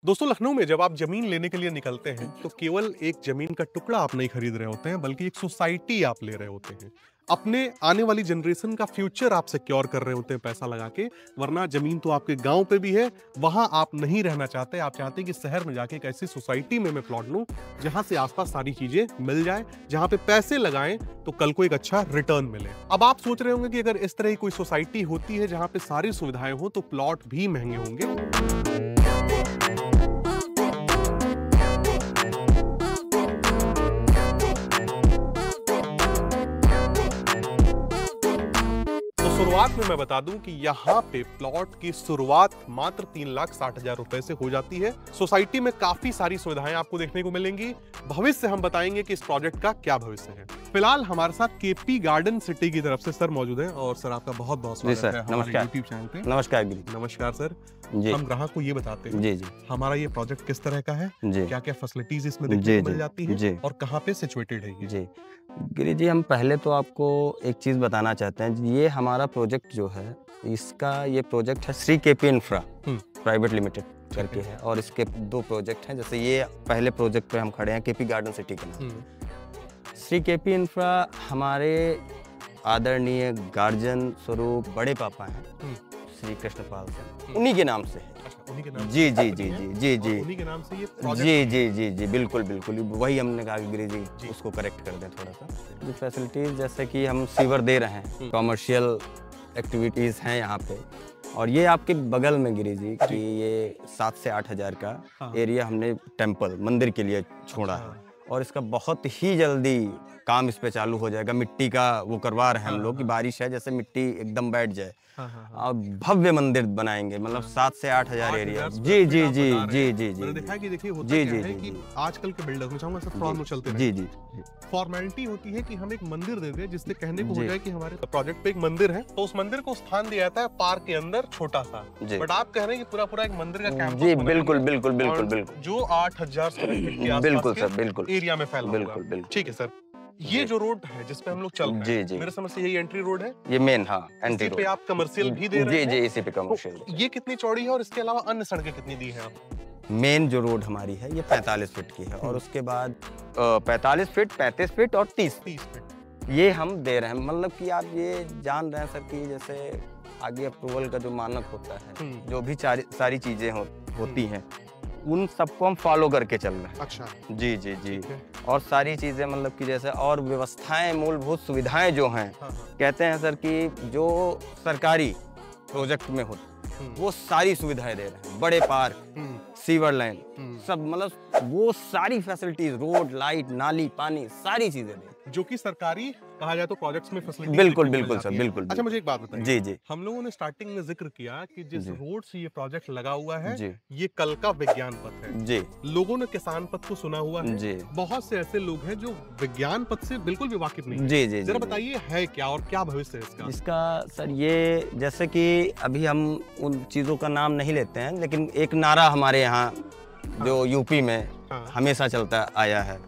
दोस्तों लखनऊ में जब आप जमीन लेने के लिए निकलते हैं तो केवल एक जमीन का टुकड़ा आप नहीं खरीद रहे होते हैं बल्कि एक सोसाइटी आप ले रहे होते हैं। अपने आने वाली जनरेशन का फ्यूचर आप सिक्योर कर रहे होते हैं पैसा लगा के। वरना जमीन तो आपके गांव पे भी है, वहां आप नहीं रहना चाहते। आप चाहते हैं कि शहर में जाके एक ऐसी सोसाइटी में मैं प्लॉट लूं जहां से आसपास सारी चीजें मिल जाए, जहां पे पैसे लगाएं तो कल को एक अच्छा रिटर्न मिले। अब आप सोच रहे होंगे कि अगर इस तरह की कोई सोसाइटी होती है जहां पे सारी सुविधाएं हो तो प्लॉट भी महंगे होंगे। शुरुआत में मैं बता दूं कि यहाँ पे प्लॉट की शुरुआत मात्र 3,60,000 रुपए से हो जाती है। सोसाइटी में काफी सारी सुविधाएं आपको देखने को मिलेंगी। भविष्य हम बताएंगे कि इस प्रोजेक्ट का क्या भविष्य है। फिलहाल हमारे साथ केपी गार्डन सिटी की तरफ से सर मौजूद हैं और सर आपका बहुत बहुत स्वागत है हमारे यूट्यूब चैनल पे। नमस्कार गिरी। नमस्कार सर जी। हम ग्राहक को ये बताते हैं जी हमारा ये प्रोजेक्ट किस तरह का है, क्या क्या फैसिलिटीज इसमें जी, देखने को मिल जाती जी। है और कहाँ पे सिचुएटेड है ये। जी गिरी जी, हम पहले तो आपको एक चीज़ बताना चाहते हैं। ये हमारा प्रोजेक्ट जो है, इसका ये प्रोजेक्ट है Shri KP infra private limited करके है, और इसके दो प्रोजेक्ट हैं। जैसे ये पहले प्रोजेक्ट पे हम खड़े हैं केपी गार्डन सिटी के नाम। श्री केपी इंफ्रा हमारे आदरणीय गार्जियन स्वरूप बड़े पापा हैं श्री कृष्णपाल सिंह, उन्हीं के नाम से है। उन्हीं के नाम जी जी जी जी जी जी उन्हीं के नाम से ये जी जी जी जी बिल्कुल बिल्कुल वही हमने कहा कि गिरी जी उसको करेक्ट कर दें थोड़ा सा। जो फैसिलिटीज जैसे कि हम सीवर दे रहे हैं, कमर्शियल एक्टिविटीज़ हैं यहाँ पे, और ये आपके बगल में गिरी जी कि ये 7 से 8 हज़ार का एरिया हमने टेम्पल मंदिर के लिए छोड़ा है, और इसका बहुत ही जल्दी काम इस पे चालू हो जाएगा। मिट्टी का वो करवा रहे हैं हम लोग कि बारिश है जैसे मिट्टी एकदम बैठ जाए, और भव्य मंदिर बनाएंगे, मतलब 7 से 8 हज़ार एरिया। जी जी जी जी जी जी देखा है कि देखिए होता जी क्या जी है कि आजकल के बिल्डर्स में चाहूंगा सब फॉर्म चलते हैं। जी जी फॉर्मेलिटी होती है कि हम एक मंदिर दे दें जिससे कहने को हो जाए कि हमारे प्रोजेक्ट पे एक मंदिर है, तो उस मंदिर को स्थान दिया जाता है पार्क के अंदर छोटा सा। बट आप कह रहे हैं कि पूरा पूरा एक मंदिर का कैंपस जी बिल्कुल बिल्कुल बिल्कुल बिल्कुल जो 8,000 स्क्वायर फीट के बिल्कुल आसपास सर बिल्कुल के एरिया में फैला बिल्कुल होगा। बिल्कुल। ठीक है सर, ये जो रोड है जिस पे हम लोग चल रहे हैं, जी मेरे समझ से यही एंट्री रोड है। ये मेन, हाँ एंट्री इसी पे रोड। आप कमर्शियल भी दे रहे जी हैं। जी इसी पे कमर्शियल। तो ये कितनी चौड़ी है और इसके अलावा अन्य सड़कें कितनी दी हैं आप? मेन जो रोड हमारी है ये 45 फीट की है, और उसके बाद 45 फीट, 35 फीट और 30 फीट ये हम दे रहे हैं। मतलब कि आप ये जान रहे हैं सर कि जैसे आगे अप्रूवल का जो मानक होता है, जो भी सारी चीजें होती हैं, उन सबको हम फॉलो करके चल रहे हैं। अच्छा जी जी जी। और सारी चीजें मतलब कि जैसे और व्यवस्थाएं, मूलभूत सुविधाएं जो हैं, कहते हैं सर कि जो सरकारी प्रोजेक्ट में होती वो सारी सुविधाएं दे रहे हैं। बड़े पार्क, सीवर लाइन, सब मतलब वो सारी फैसिलिटीज, रोड, लाइट, नाली, पानी, सारी चीजें दे रहे हैं, जो कि सरकारी कहा जाए तो प्रोजेक्ट्स में फैसिलिटी बिल्कुल बिल्कुल सर बिल्कुल। अच्छा मुझे एक बात बताइए। जी जी। हम लोगों ने स्टार्टिंग में जिक्र किया कि जिस रोड से ये प्रोजेक्ट लगा हुआ है जी ये कल का विज्ञान पथ है। जी। लोगों ने किसान पथ को सुना हुआ है जी। बहुत से ऐसे लोग हैं जो विज्ञान पथ से बिल्कुल भी वाकिफ नहीं है। जी जी। जरा बताइए है क्या और क्या भविष्य है इसका? इसका सर ये जैसे कि अभी हम उन चीज़ों का नाम नहीं लेते हैं, लेकिन एक नारा हमारे यहाँ जो यूपी में हमेशा चलता आया है,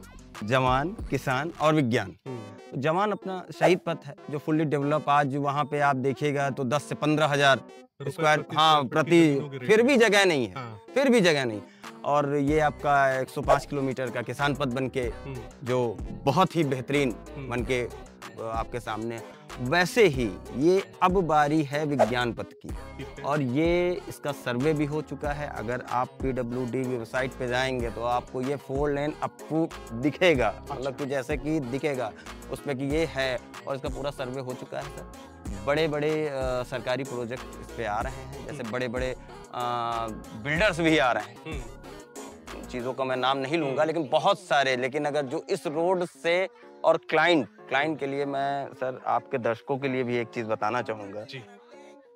जवान, किसान और विज्ञान। जवान अपना शहीद पथ है जो फुल्ली डेवलप, आज वहाँ पे आप देखिएगा तो 10 से 15 हज़ार स्क्वायर प्रति, फिर भी जगह नहीं है, फिर भी जगह नहीं। और ये आपका 105 किलोमीटर का किसान पथ बनके जो बहुत ही बेहतरीन बनके आपके सामने। वैसे ही ये अब बारी है विज्ञान पथ की, और ये इसका सर्वे भी हो चुका है। अगर आप PWD वेबसाइट पे जाएंगे तो आपको ये 4 लेन अप्रूव दिखेगा, मतलब कि जैसे कि दिखेगा उसमें कि ये है, और इसका पूरा सर्वे हो चुका है सर। बड़े बड़े सरकारी प्रोजेक्ट इस पे आ रहे हैं, जैसे बड़े बड़े बिल्डर्स भी आ रहे हैं। चीज़ों का मैं नाम नहीं लूँगा, लेकिन बहुत सारे। लेकिन अगर जो इस रोड से, और क्लाइंट के लिए मैं सर आपके दर्शकों के लिए भी एक चीज़ बताना चाहूँगा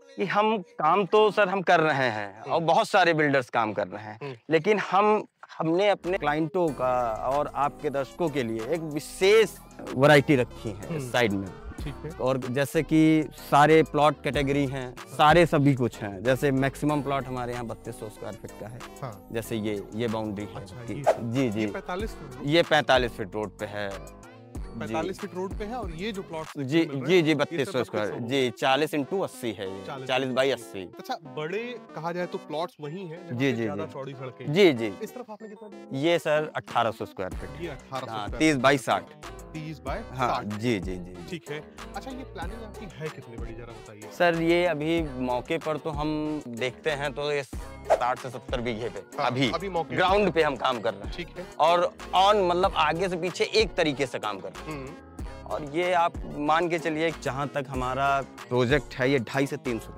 कि हम काम तो सर हम कर रहे हैं, और बहुत सारे बिल्डर्स काम कर रहे हैं, लेकिन हमने अपने क्लाइंटों का और आपके दर्शकों के लिए एक विशेष वैरायटी रखी है इस साइड में। ठीक है। और जैसे कि सारे प्लॉट कैटेगरी हैं, सारे सभी कुछ हैं। जैसे मैक्सिमम प्लॉट हमारे यहाँ 3200 स्क्वायर फीट का है। जैसे ये बाउंड्री है। जी जी। ये 45 ये 45 फीट रोड पे है। 45 फीट रोड पे है और ये जो प्लॉट जी 3200 स्क्वायर जी 40 × 80 है ये 40 बाई 80। अच्छा, बड़े कहा जाए तो प्लॉट्स वही हैं जहाँ जी पे जी ज्यादा जी चौड़ी सड़कें हैं। जी। इस तरफ आपने कितना दिया? ये सर 1800 स्क्वायर फीट। ये 1800 30 बाई 60। 30 बाय हाँ 60। जी। ठीक है। अच्छा, ये प्लानिंग आपकी है कितनी बड़ी, जरा बताइए। सर ये अभी मौके पर तो हम देखते हैं तो ये 60 से 70 बीघे पे हाँ, अभी मौके ग्राउंड पे हम काम कर रहे हैं। ठीक है। और ऑन मतलब आगे से पीछे एक तरीके से काम कर रहे हैं। और ये आप मान के चलिए जहाँ तक हमारा प्रोजेक्ट है ये 250 से 300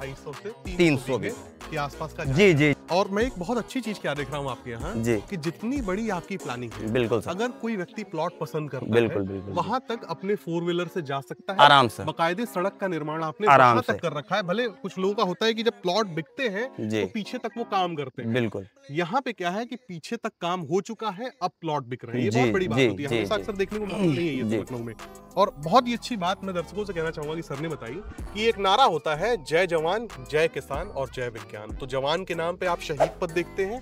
250 से 300 के आसपास का। जी। और मैं एक बहुत अच्छी चीज क्या देख रहा हूँ आपके यहाँ जी कि जितनी बड़ी आपकी प्लानिंग है, बिल्कुल सर। अगर कोई व्यक्ति प्लॉट पसंद करता बिल्कुल है वहां तक अपने 4 व्हीलर से जा सकता है आराम से। बाकायदे सड़क का निर्माण आपने आराम वहां से तक कर रखा है। भले कुछ लोगों का होता है कि जब प्लॉट बिकते हैं जी तो पीछे तक वो काम करते हैं। बिल्कुल। यहाँ पे क्या है कि पीछे तक काम हो चुका है, अब प्लॉट बिक रहे हैं। ये जी, बहुत बड़ी बात जी, होती है, जी, हमेशा जी। अक्सर देखने को मिलती नहीं है ये जी। लखनऊ में। और बहुत ही अच्छी बात मैं दर्शकों से कहना चाहूंगा कि सर ने बताई कि एक नारा होता है, जय जवान जय किसान और जय विज्ञान। तो जवान के नाम पे आप शहीद पद देखते हैं,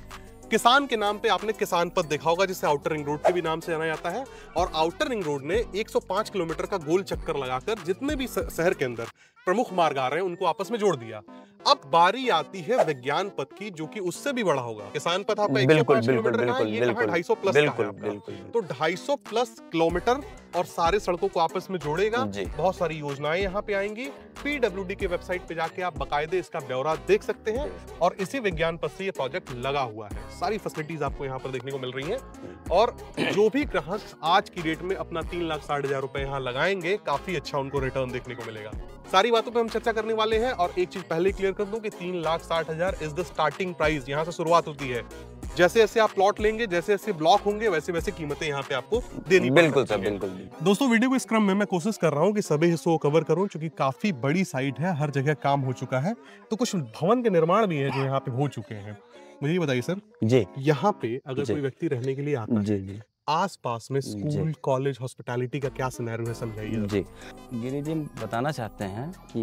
किसान के नाम पे आपने किसान पद देखा होगा जिसे आउटर रिंग रोड के भी नाम से जाना जाता है। और आउटर रिंग रोड ने 105 किलोमीटर का गोल चक्कर लगाकर जितने भी शहर के अंदर प्रमुख मार्ग आ रहे हैं उनको आपस में जोड़ दिया। अब बारी आती है विज्ञान पथ की, जो कि उससे भी बड़ा होगा। किसान पथ आपका 105 किलोमीटर का है, ये कहाँ 250 प्लस का है आपका। तो 250 प्लस किलोमीटर और सारे सड़कों को आपस में जोड़ेगा। बहुत सारी योजनाएं यहाँ पे आएंगी। PWD के वेबसाइट पे जाके आप बाकायदे इसका ब्यौरा देख सकते हैं। और इसी विज्ञान पथ से ये प्रोजेक्ट लगा हुआ है। सारी फैसिलिटीज आपको यहाँ पर देखने को मिल रही हैं। और जो भी ग्राहक आज की डेट में अपना 3,60,000 रुपए यहाँ लगाएंगे, काफी अच्छा उनको रिटर्न देखने को मिलेगा। सारी बातों पे हम चर्चा करने वाले हैं। और एक चीज पहले क्लियर कर दूं कि 3,60,000 इज द स्टार्टिंग प्राइस। यहाँ से शुरुआत होती है। जैसे जैसे आप प्लॉट लेंगे, जैसे जैसे ब्लॉक होंगे, वैसे वैसे कीमतें यहाँ पे आपको देनी पड़ेगी। बिल्कुल सर, बिल्कुल। दोस्तों, वीडियो को इस क्रम में मैं कोशिश कर रहा हूँ कि सभी हिस्सों को कवर करूँ, क्योंकि काफी बड़ी साइट है, हर जगह काम हो चुका है। तो कुछ भवन के निर्माण भी है जो यहाँ पे हो चुके हैं। मुझे ये बताइए सर जी, यहाँ पे अगर कोई व्यक्ति रहने के लिए आता है, जी आस-पास में स्कूल, कॉलेज, हॉस्पिटैलिटी का क्या सिनेरियो है, समझाइए। जी, गिरी जी बताना चाहते हैं कि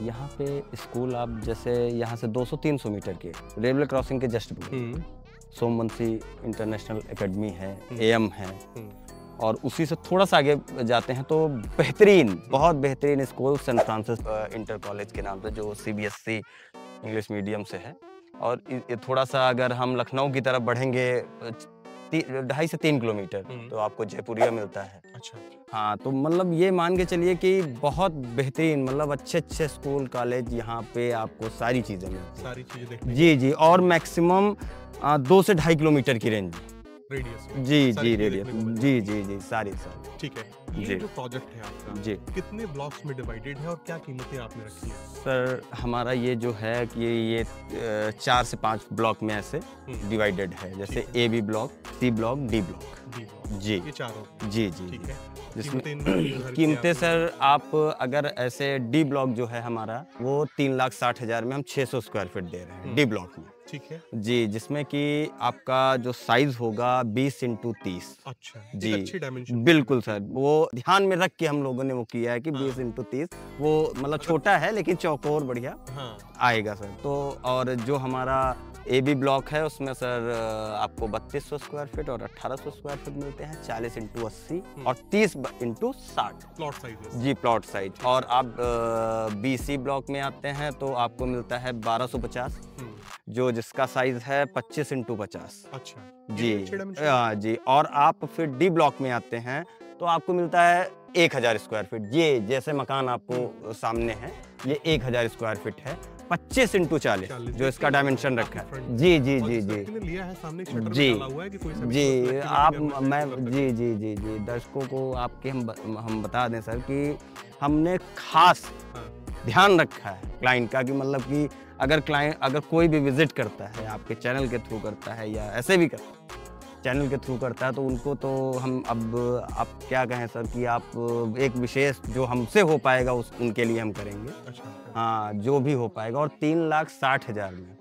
यहाँ पे स्कूल आप जैसे यहाँ से 200-300 मीटर के रेलवे क्रॉसिंग के जस्ट सोमवंशी इंटरनेशनल एकेडमी है, AM है। और उसी से थोड़ा सा आगे जाते हैं तो बेहतरीन, बहुत बेहतरीन school Saint Francis inter college के नाम से, जो CBSE इंग्लिश मीडियम से है। और ये थोड़ा सा अगर हम लखनऊ की तरफ बढ़ेंगे 2.5 से 3 किलोमीटर तो आपको जयपुरिया मिलता है। अच्छा। हाँ, तो मतलब ये मान के चलिए कि बहुत बेहतरीन, मतलब अच्छे स्कूल कॉलेज यहाँ पे आपको सारी चीजें मिलती हैं। सारी चीजें देखने जी। और मैक्सिमम 2 से 2.5 किलोमीटर की रेंज रेडियस। जी रेडियस। जी सारी सर। ठीक है। ये जो प्रोजेक्ट है आपका, जी, कितने ब्लॉक्स में डिवाइडेड है और क्या कीमतें आपने रखी है? सर हमारा ये जो है कि ये 4 से 5 ब्लॉक में ऐसे डिवाइडेड है। जैसे AB block, C block, D block. जी, ये चारों। जी। ठीक है। जिसमें कीमतें सर आप अगर ऐसे D ब्लॉक जो है हमारा, वो 3,60,000 में हम 600 स्क्वायर फीट दे रहे हैं D ब्लॉक में। ठीक है जी, जिसमें कि आपका जो साइज होगा 20 × 30। अच्छा जी, अच्छी डायमेंशन। बिल्कुल सर, वो ध्यान में रख के हम लोगों ने वो किया है कि 20 × 30 वो मतलब छोटा है लेकिन चौकोर बढ़िया आएगा सर। तो और जो हमारा AB ब्लॉक है उसमें सर आपको 3200 स्क्वायर फीट और 1800 स्क्वायर फीट मिलते हैं, 40 × 80 और 30 × 60 प्लॉट साइज। जी, प्लॉट साइज। और आप BC ब्लॉक में आते हैं तो आपको मिलता है 1250, जो जिसका साइज है 25 × 50। अच्छा जी। और आप फिर D ब्लॉक में आते हैं तो आपको मिलता है 1000 स्क्वायर फीट। ये जैसे मकान आपको सामने है, ये 1000 स्क्वायर फीट है, 25 × 40 जो इसका डायमेंशन रखा है। जी। लिया है सामने शटर जी डाला हुआ है कि कोई जी आप मैं जी दर्शकों को आपके हम बता दें सर कि हमने खास ध्यान रखा है क्लाइंट का, कि मतलब कि अगर कोई भी विजिट करता है आपके चैनल के थ्रू करता है या ऐसे भी करता है, चैनल के थ्रू करता है, तो उनको तो हम अब आप क्या कहें सर कि आप एक विशेष जो हमसे हो पाएगा उनके लिए हम करेंगे। अच्छा। हाँ, जो भी हो पाएगा। और 3,60,000 में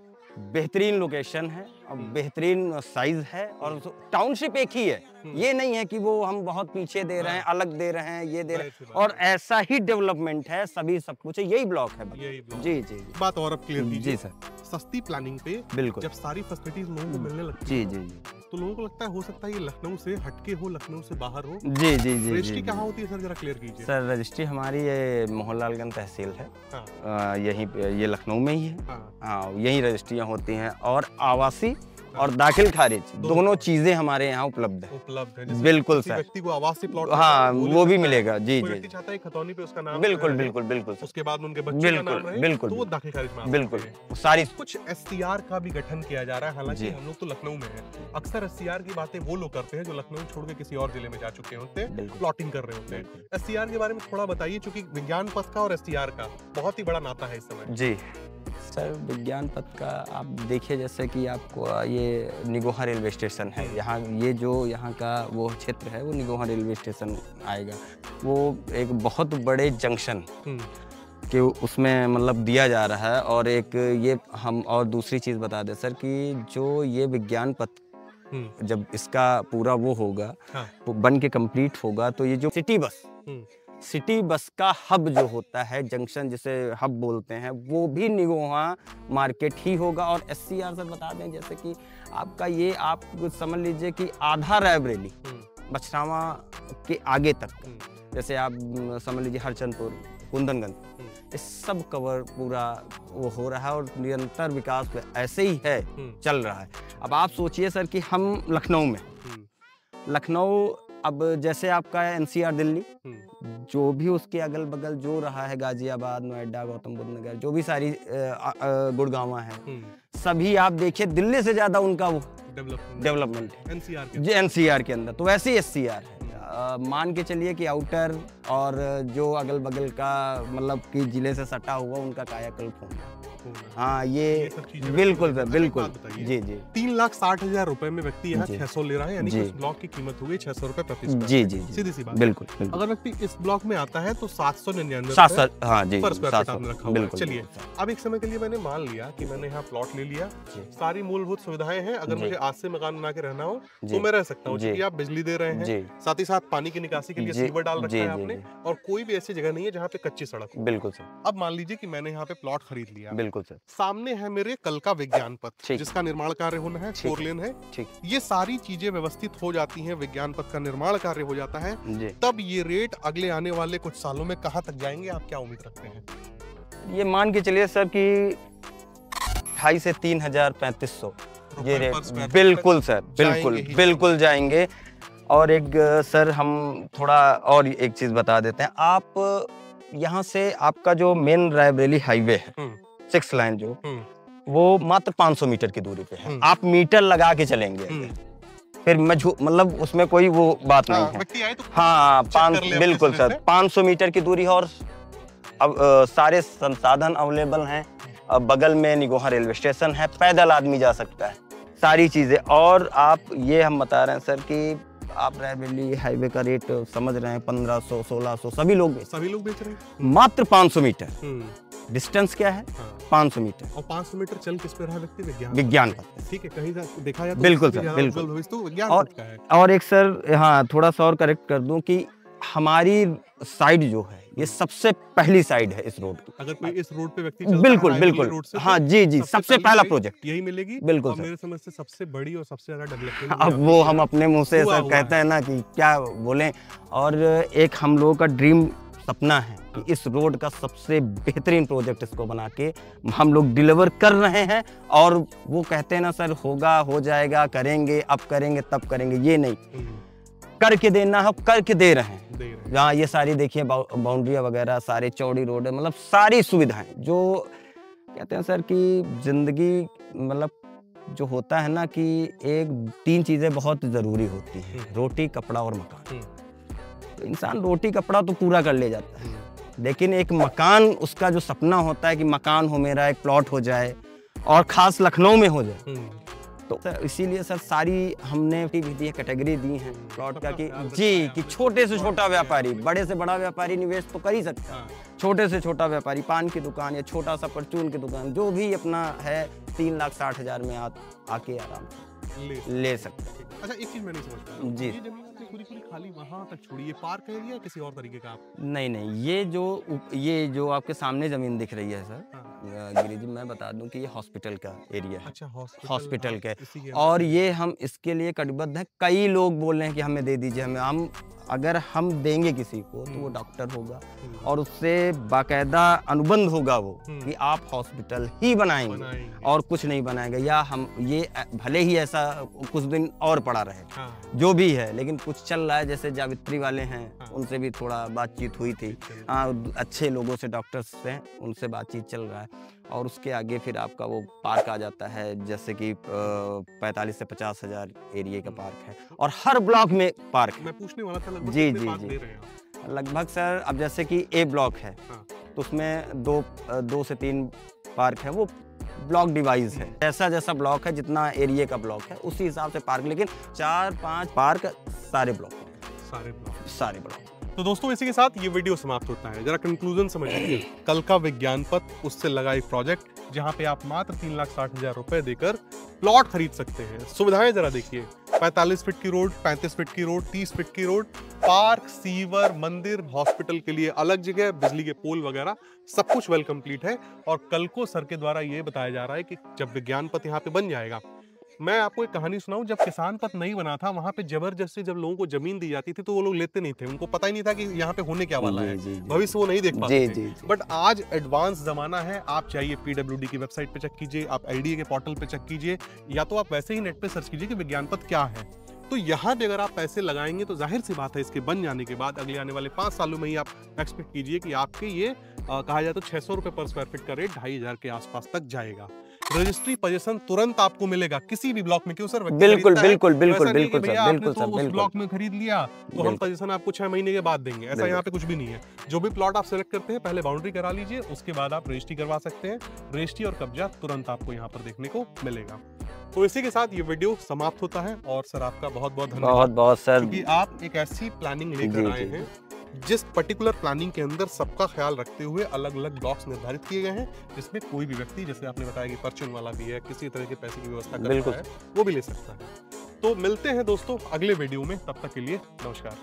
बेहतरीन लोकेशन है और बेहतरीन साइज है। और टाउनशिप एक ही है, ये नहीं है कि वो हम बहुत पीछे दे रहे हैं, अलग दे रहे हैं, ये दे रहे हैं। और ऐसा ही डेवलपमेंट है, सभी सब कुछ है, यही ब्लॉक है। जी। बात और अब क्लियर कीजिए। जी सर। सस्ती प्लानिंग पे बिल्कुल जब सारी फैसिलिटीज लोगों को मिलने लगती है, जी तो लोगों को लगता है हो सकता है ये लखनऊ से हटके हो, लखनऊ से बाहर हो। जी जी जी रजिस्ट्री जी कहाँ होती है सर, जरा क्लियर कीजिए। सर रजिस्ट्री हमारी ये मोहनलालगंज तहसील है। हाँ। यहीं ये लखनऊ में ही है। हाँ। हाँ, यही रजिस्ट्रियाँ होती हैं और आवासी और दाखिल खारिज दोनों चीजें हमारे यहाँ उपलब्ध है। उपलब्ध है। बिल्कुल किसी सर। व्यक्ति को आवासीय प्लॉट, हाँ, वो भी मिलेगा। जी कोई जी व्यक्ति चाहता है खतौनी पे उसका नाम बिल्कुल रहे, बिल्कुल बिल्कुल सर। उसके बाद उनके बच्चों का नाम रहे, बिल्कुल तो वो दाखिल खारिज में आ बिल्कुल सकते हैं। सारी कुछ एसटीआर का भी गठन किया जा रहा है, हालांकि जी। हम लोग तो लखनऊ में है। अक्सर एसटीआर की बातें वो लोग करते हैं जो लखनऊ छोड़ के किसी और जिले में जा चुके होते हैं, बिल्कुल। प्लॉटिंग कर रहे होते हैं। एसटीआर के बारे में थोड़ा बताइए, क्योंकि विज्ञान पथ का और एसटीआर का बहुत ही बड़ा नाता है इस समय। जी सर, विज्ञान पथ का आप देखिए, जैसे कि आपको ये निगोहा रेलवे स्टेशन है, यहाँ ये जो यहाँ का वो क्षेत्र है वो निगोहा रेलवे स्टेशन आएगा। वो एक बहुत बड़े जंक्शन कि उसमें मतलब दिया जा रहा है। और एक ये हम और दूसरी चीज़ बता दें सर कि जो ये विज्ञान पथ जब इसका पूरा वो होगा, हाँ। वो बन के कंप्लीट होगा, तो ये जो सिटी बस का हब जो होता है, जंक्शन जिसे हब बोलते हैं, वो भी निगोहा मार्केट ही होगा। और एससीआर सर बता दें, जैसे कि आपका ये आप समझ लीजिए कि आधा रायबरेली बछरावा के आगे तक, जैसे आप समझ लीजिए हरचंदपुर, कुंदनगंज, ये सब कवर पूरा वो हो रहा है और निरंतर विकास ऐसे ही है, चल रहा है। अब आप सोचिए सर कि हम लखनऊ में, लखनऊ अब जैसे आपका एनसीआर दिल्ली, जो भी उसके अगल बगल जो रहा है, गाजियाबाद, नोएडा, गौतम बुद्ध नगर, जो भी सारी गुड़गांव है, सभी आप देखिए दिल्ली से ज्यादा उनका वो डेवलपमेंट है एनसीआर के अंदर। तो वैसे ही एससीआर है। मान के चलिए कि आउटर और जो अगल बगल का मतलब कि जिले से सटा हुआ उनका कायाकल्प होना। हाँ, ये बिल्कुल सर, बिल्कुल। जी जी 3,60,000 रुपए में व्यक्ति यहाँ 600 ले रहा है, यानी कि इस ब्लॉक की कीमत हो गई 600 रुपए प्रति स्क्वायर। जी जी सीधी सी बात। बिल्कुल। अगर व्यक्ति इस ब्लॉक में आता है तो 799 हाँ जी, पर स्क्वायर फीट आपने रखा हुआ है। चलिए, बिल्कुल। अब एक समय के लिए मैंने मान लिया कि मैंने यहाँ प्लॉट ले लिया, सारी मूलभूत सुविधाएं हैं, अगर मुझे आज से मकान बना के रहना हो तो मैं रह सकता हूँ, क्योंकि आप बिजली दे रहे हैं, साथ ही साथ पानी की निकासी के लिए सीवर डाल रखा है आपने, और कोई भी ऐसी जगह नहीं है जहाँ पे कच्ची सड़क हो। बिल्कुल सर। अब मान लीजिए कि मैंने यहाँ पे प्लॉट खरीद लिया, बिल्कुल सर। सामने है मेरे कल का विज्ञान पथ, जिसका निर्माण कार्य होना है, 4 लेन है। ये सारी चीजें व्यवस्थित हो जाती हैं, विज्ञान पथ का निर्माण कार्य हो जाता है, तब ये रेट अगले आने वाले कुछ सालों में कहां तक जाएंगे, आप क्या उम्मीद रखते हैं? ये मान के चलिए सर कि 2,500 से 3,000, 3,500 ये रेट बिल्कुल सर, बिल्कुल जाएंगे। और एक सर हम थोड़ा और एक चीज बता देते हैं, आप यहाँ से आपका जो मेन रायबरेली हाईवे है 6 लाइन जो, वो मात्र 500 मीटर की दूरी पे है। आप मीटर लगा के चलेंगे, फिर मतलब उसमें कोई वो बात नहीं है। हाँ, बिल्कुल सर, 500 मीटर की दूरी है। और अब सारे संसाधन अवेलेबल हैं। बगल में निगोहा रेलवे स्टेशन है, पैदल आदमी जा सकता है, सारी चीजें। और आप ये हम बता रहे हैं सर कि आप रायबरेली हाईवे का रेट समझ रहे हैं, 1500, 1600 सभी लोग बेच रहे हैं। मात्र 500 मीटर डिस्टेंस क्या है? 500 मीटर। और 500 मीटर चल किस पे रहा व्यक्ति? विज्ञान पथ। ठीक है, कहीं देखा जाए तो बिल्कुल सर, बिल्कुल। तो विज्ञान पथ का है। और एक सर, हाँ, थोड़ा सा और करेक्ट कर दूं कि हमारी साइड जो है, ये सबसे पहली साइड है इस रोड की। अगर कोई इस रोड पे व्यक्ति बिल्कुल बिल्कुल, हाँ जी जी, सबसे पहला प्रोजेक्ट यही मिलेगी। बिल्कुल मेरे समझ से सबसे बड़ी और सबसे ज्यादा डेवलपमेंट, अब वो हम अपने मुंह से सर कहते हैं ना कि क्या बोलें। और एक हम लोगों का ड्रीम सपना है कि इस रोड का सबसे बेहतरीन प्रोजेक्ट इसको बना के हम लोग डिलीवर कर रहे हैं। और वो कहते हैं ना सर, होगा, हो जाएगा, करेंगे, अब करेंगे, तब करेंगे, ये नहीं, करके देना है, करके दे रहे हैं। जहाँ ये सारी देखिए बाउंड्रियाँ वगैरह, सारी चौड़ी रोड है, मतलब सारी सुविधाएं जो कहते हैं सर कि जिंदगी मतलब जो होता है ना कि 3 चीजें बहुत जरूरी होती हैं, रोटी, कपड़ा और मकान। तो इंसान रोटी कपड़ा तो पूरा कर ले जाता है, लेकिन एक मकान, उसका जो सपना होता है कि मकान हो मेरा, एक प्लॉट हो जाए, और खास लखनऊ में हो जाए। तो सर इसीलिए सर सारी हमने भी दी कैटेगरी दी है प्लॉट का कि जी, कि छोटे से छोटा व्यापारी, बड़े से बड़ा व्यापारी निवेश तो कर ही सकता है, छोटे से छोटा व्यापारी, पान की दुकान या छोटा सा परचून की दुकान, जो भी अपना है, 3,60,000 में आके आराम से ले सकते हैं। अच्छा, एक चीज मैं नहीं समझ पाया जी। ये जमीन आपने पूरी पूरी खाली वहां तक छोड़ी, ये पार्क एरिया है किसी और तरीके का? आप नहीं नहीं, ये जो आपके सामने ज़मीन दिख रही है सर, गिरी जी मैं बता दूं कि ये हॉस्पिटल का एरिया है। अच्छा, हॉस्पिटल के, इसी के और ये हम इसके लिए कटिबद्ध हैं। कई लोग बोल रहे हैं कि हमें दे दीजिए, हम अगर हम देंगे किसी को तो वो डॉक्टर होगा और उससे बाकायदा अनुबंध होगा वो कि आप हॉस्पिटल ही बनाएंगे और कुछ नहीं बनाएगा, या हम ये भले ही ऐसा कुछ दिन और पड़ा रहे जो भी है, लेकिन कुछ चल रहा है। जैसे जावित्री वाले हैं, उनसे भी थोड़ा बातचीत हुई थी, अच्छे लोगों से, डॉक्टर्स से उनसे बातचीत चल रहा है। और उसके आगे फिर आपका वो पार्क आ जाता है, जैसे कि 45 से 50 हजार एरिया का पार्क है, और हर ब्लॉक में पार्क है। मैं पूछने वाला था, लगभग जी कितने जी पार्क जी दे रहे हैं आप? लगभग सर, अब जैसे कि ए ब्लॉक है तो उसमें दो से 3 पार्क है, वो ब्लॉक डिवाइस है। जैसा जैसा ब्लॉक है, जितना एरिया का ब्लॉक है उसी हिसाब से पार्क, लेकिन 4-5 पार्क सारे ब्लॉक। तो दोस्तों, इसी के साथ ये वीडियो समाप्त होता है। जरा कंक्लूजन समझिए। कल का विज्ञान पथ, उससे लगा एक प्रोजेक्ट जहां पे आप मात्र 3,60,000 रुपए देकर प्लॉट खरीद सकते हैं। सुविधाएं जरा देखिए, 45 फीट की रोड, 35 फीट की रोड, 30 फीट की रोड, पार्क, सीवर, मंदिर, हॉस्पिटल के लिए अलग जगह, बिजली के पोल वगैरह सब कुछ वेल कंप्लीट है। और कल को सर के द्वारा ये बताया जा रहा है कि जब विज्ञान पथ यहाँ पे बन जाएगा, मैं आपको एक कहानी सुनाऊं। जब किसान पथ नहीं बना था, वहां पे जबरदस्ती जब लोगों को जमीन दी जाती थी तो वो लोग लेते नहीं थे, उनको पता ही नहीं था कि यहाँ पे होने क्या वाला है, भविष्य वो नहीं देख पाते थे। बट आज एडवांस जमाना है, आप चाहिए PWD की वेबसाइट पे चेक कीजिए, आप LDA के पोर्टल पे चेक कीजिए, या तो आप वैसे ही नेट पे सर्च कीजिए कि विज्ञान पथ क्या है। तो यहाँ पे अगर आप पैसे लगाएंगे तो जाहिर सी बात है, इसके बन जाने के बाद अगले आने वाले 5 सालों में ही आप एक्सपेक्ट कीजिए कि आपके ये कहा जाए तो 600 रुपए पर स्क्वायर फीट का रेट 2,500 के आसपास तक जाएगा। रजिस्ट्री पोजीशन तुरंत आपको मिलेगा किसी भी ब्लॉक में। क्यों सर? बिल्कुल बिल्कुल उस ब्लॉक में खरीद लिया तो हम पोजीशन आपको 6 महीने के बाद देंगे, ऐसा यहाँ पे कुछ भी नहीं है। जो भी प्लॉट आप सिलेक्ट करते हैं, पहले बाउंड्री करा लीजिए, उसके बाद आप रजिस्ट्री करवा सकते हैं। रजिस्ट्री और कब्जा तुरंत आपको यहाँ पर देखने को मिलेगा। तो इसी के साथ ये वीडियो समाप्त होता है। और सर, आपका बहुत बहुत धन्यवाद, बहुत सर, क्योंकि आप एक ऐसी प्लानिंग लेकर आए हैं जिस पर्टिकुलर प्लानिंग के अंदर सबका ख्याल रखते हुए अलग अलग ब्लॉक्स निर्धारित किए गए हैं, जिसमें कोई भी व्यक्ति, जैसे आपने बताया कि परचून वाला भी है, किसी तरह के पैसे की व्यवस्था कर रहा है, वो भी ले सकता है। तो मिलते हैं दोस्तों अगले वीडियो में, तब तक के लिए नमस्कार।